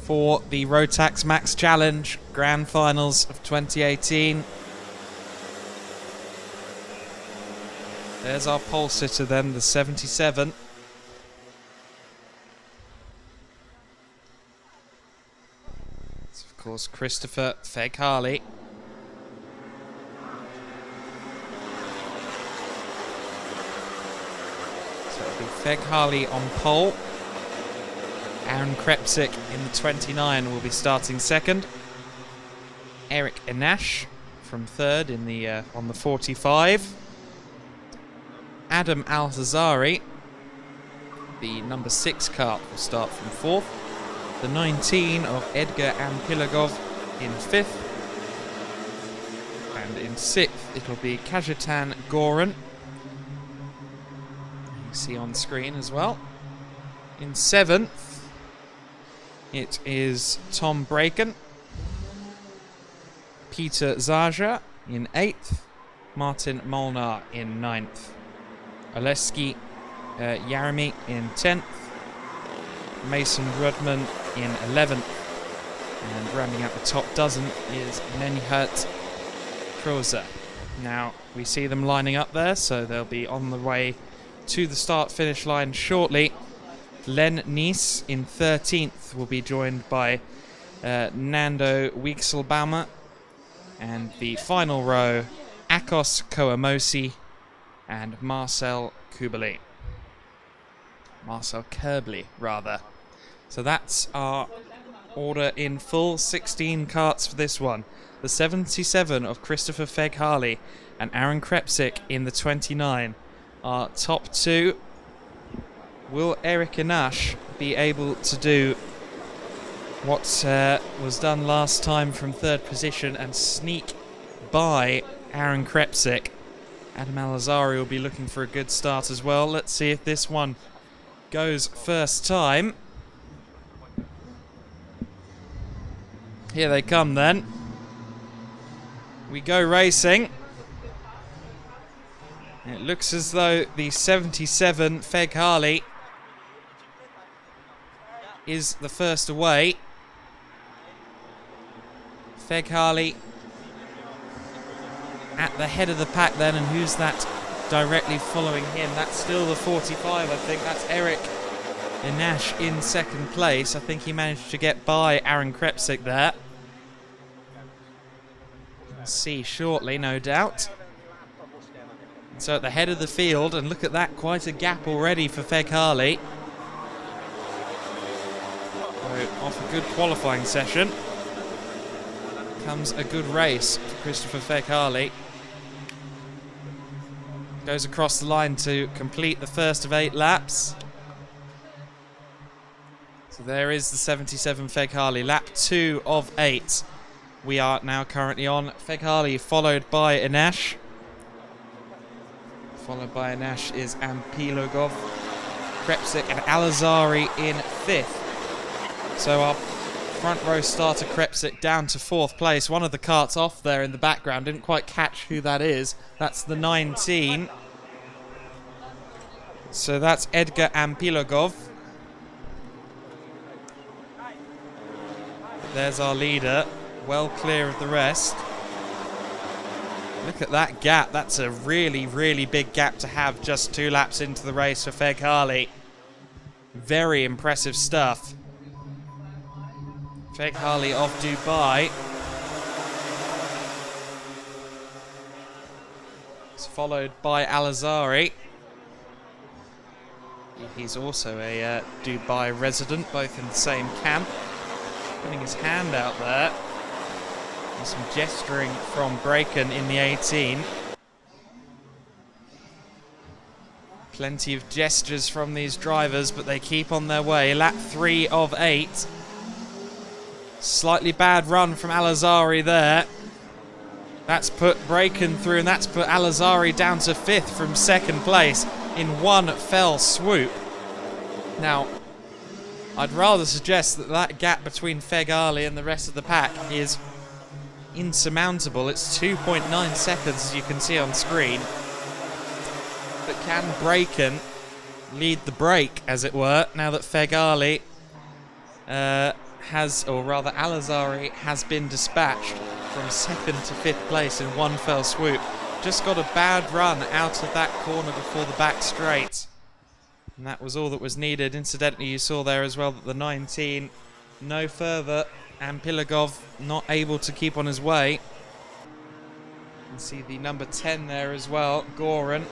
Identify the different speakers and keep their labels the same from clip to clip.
Speaker 1: for the Rotax Max Challenge Grand Finals of 2018. There's our pole sitter then, the 77. It's of course Christopher Fegh-Harley. So it'll be Fegh-Harley on pole. Aaron Krepsik in the 29 will be starting second. Eric Enash from third in the on the 45. Adam Al-Hazari, the number 6 kart, will start from fourth. The 19 of Edgar Ampilagov in fifth. And in sixth, it'll be Kajetan Goran. You see on screen as well. In seventh, it is Tom Braken. Peter Zaja in eighth. Martin Molnar in ninth. Oleski Yaremy in 10th, Mason Rudman in 11th, and rounding out the top dozen is Nenihert Kroza. Now, we see them lining up there, so they'll be on the way to the start-finish line shortly. Len Nies in 13th will be joined by Nando Wiegselbaumer, and the final row, Akos Koamosi and Marcel Kurbli. Marcel Kurbli, rather. So that's our order in full. 16 karts for this one. The 77 of Christopher Fegh-Harley and Aaron Krepsik in the 29. Our top two. Will Eric Enash be able to do what was done last time from third position and sneak by Aaron Krepsik? Adam Al-Hazari will be looking for a good start as well. Let's see if this one goes first time. Here they come then. We go racing. It looks as though the 77 Fegh-Harley is the first away. Fegh-Harley at the head of the pack then, and who's that directly following him? That's still the 45, I think. That's Eric Enash in second place. I think he managed to get by Aaron Krepsik there. We'll see shortly, no doubt. And so at the head of the field, and look at that, quite a gap already for Fegh-Harley. So off a good qualifying session comes a good race for Christopher Fegh-Harley. Goes across the line to complete the first of 8 laps. So there is the 77 Fegh-Harley, lap 2 of 8. We are now currently on. Fegh-Harley followed by Enash. Followed by Enash is Ampilagov, Krepsik and Al-Hazari in 5th. So our front row starter Krepsik down to 4th place. One of the karts off there in the background. Didn't quite catch who that is. That's the 19. So that's Edgar Ampilagov. There's our leader, well clear of the rest. Look at that gap. That's a really, really big gap to have just 2 laps into the race for Fegh-Harley. Very impressive stuff. Fegh-Harley of Dubai. It's followed by Al-Hazari. He's also a Dubai resident, both in the same camp. Putting his hand out there. There's some gesturing from Braken in the 18. Plenty of gestures from these drivers, but they keep on their way. Lap 3 of 8. Slightly bad run from Al-Hazari there. That's put Braken through, and that's put Al-Hazari down to 5th from 2nd place in one fell swoop. Now, I'd rather suggest that that gap between Fegh-Harley and the rest of the pack is insurmountable. It's 2.9 seconds, as you can see on screen. But can Braken lead the break, as it were, now that Fegh-Harley has, or rather Al-Azhari has been dispatched from 2nd to 5th place in one fell swoop. Just got a bad run out of that corner before the back straight. And that was all that was needed. Incidentally, you saw there as well that the 19 no further, and Pilagov not able to keep on his way. You can see the number 10 there as well, Goran.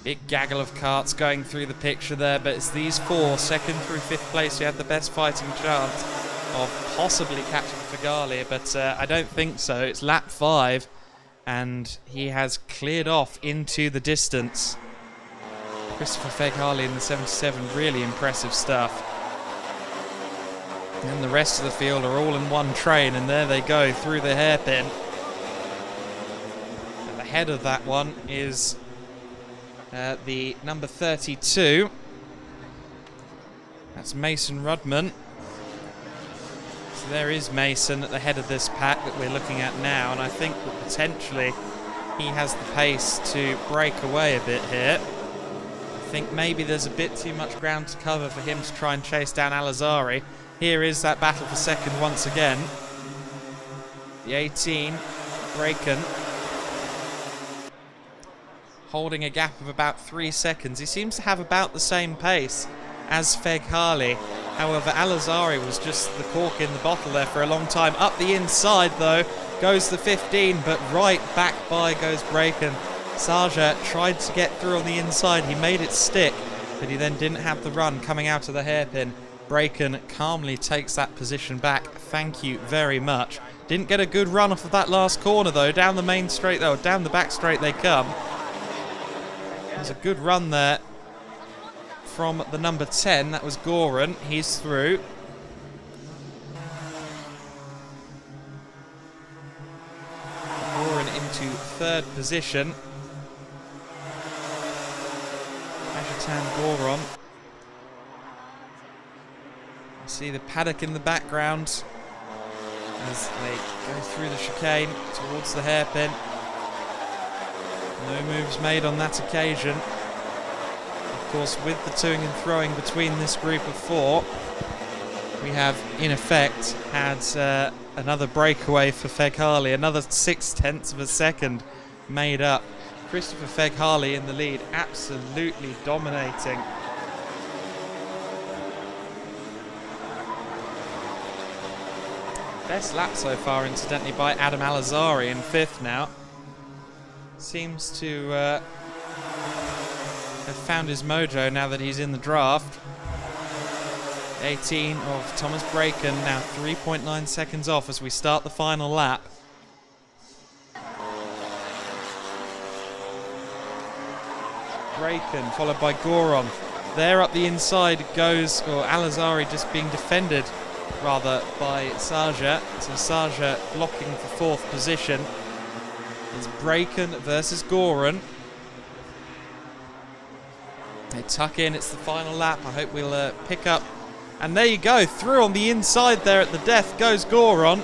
Speaker 1: Big gaggle of carts going through the picture there, but it's these four, 2nd through 5th place, who had the best fighting chance of possibly catching Feghali, but I don't think so. It's lap 5, and he has cleared off into the distance. Christopher Feghali in the 77, really impressive stuff. And the rest of the field are all in one train, and there they go through the hairpin. At the head of that one is the number 32. That's Mason Rudman. So there is Mason at the head of this pack that we're looking at now, and I think that potentially he has the pace to break away a bit here. I think maybe there's a bit too much ground to cover for him to try and chase down Al-Azhari. Here is that battle for 2nd once again. The 18, Braken, holding a gap of about 3 seconds. He seems to have about the same pace as Feghali. However, Al-Azhari was just the cork in the bottle there for a long time. Up the inside, though, goes the 15, but right back by goes Braken. Sarja tried to get through on the inside. He made it stick, but he then didn't have the run coming out of the hairpin. Braken calmly takes that position back. Thank you very much. Didn't get a good run off of that last corner, though. Down the main straight, though. Down the back straight they come. There's a good run there from the number 10. That was Goran. He's through. Goran into 3rd position. Ajatan Goran. You see the paddock in the background as they go through the chicane towards the hairpin. No moves made on that occasion. Of course, with the toing and throwing between this group of 4, we have, in effect, had another breakaway for Feghali, another 0.6 of a second made up. Christopher Feghali in the lead, absolutely dominating. Best lap so far, incidentally, by Adam Al-Azhari in 5th now. Seems to have found his mojo now that he's in the draft. 18 of Thomas Braken, now 3.9 seconds off as we start the final lap. Braken followed by Goran. There up the inside goes, or Al-Azhari just being defended rather by Sarja. So Sarja blocking for 4th position. It's Braken versus Goran. They tuck in, it's the final lap. I hope we'll pick up. And there you go, through on the inside there at the death goes Goran.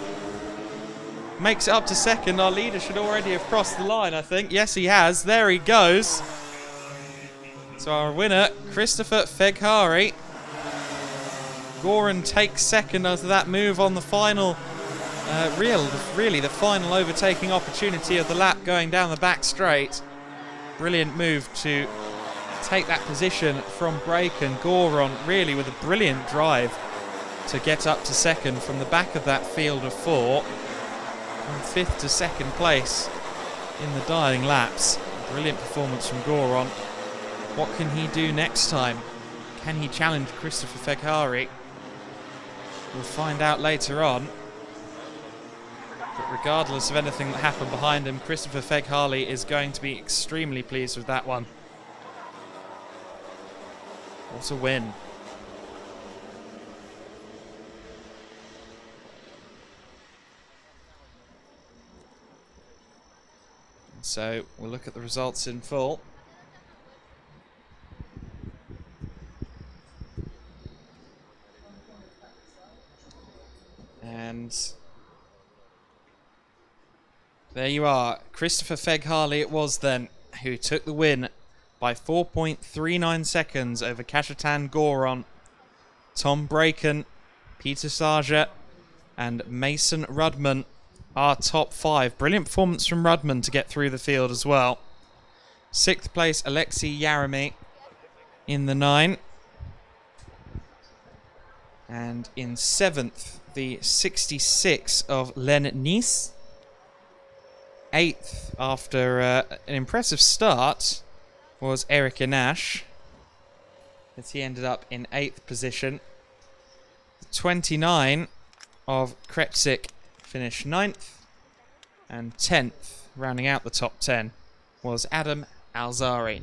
Speaker 1: Makes it up to 2nd. Our leader should already have crossed the line, I think. Yes, he has. There he goes. So our winner, Christopher Feghali. Goran takes 2nd after that move on the final, really the final overtaking opportunity of the lap going down the back straight. Brilliant move to take that position from Braken. Goran really with a brilliant drive to get up to 2nd from the back of that field of 4. From 5th to 2nd place in the dying laps. Brilliant performance from Goran. What can he do next time? Can he challenge Christopher Feghali? We'll find out later on. But regardless of anything that happened behind him, Christopher Feghali is going to be extremely pleased with that one. What a win. So we'll look at the results in full. And There you are. Christopher Fegg-Harley it was then, who took the win by 4.39 seconds over Kashatan Goron. Tom Braken, Peter Sarja, and Mason Rudman are top 5. Brilliant performance from Rudman to get through the field as well. 6th place, Alexei Yaremy in the 9. And in 7th, the 66 of Len Nice. 8th, after an impressive start, was Eric Inash, as he ended up in 8th position. 29 of Krepsik finished 9th, and 10th, rounding out the top 10, was Adam Alzari.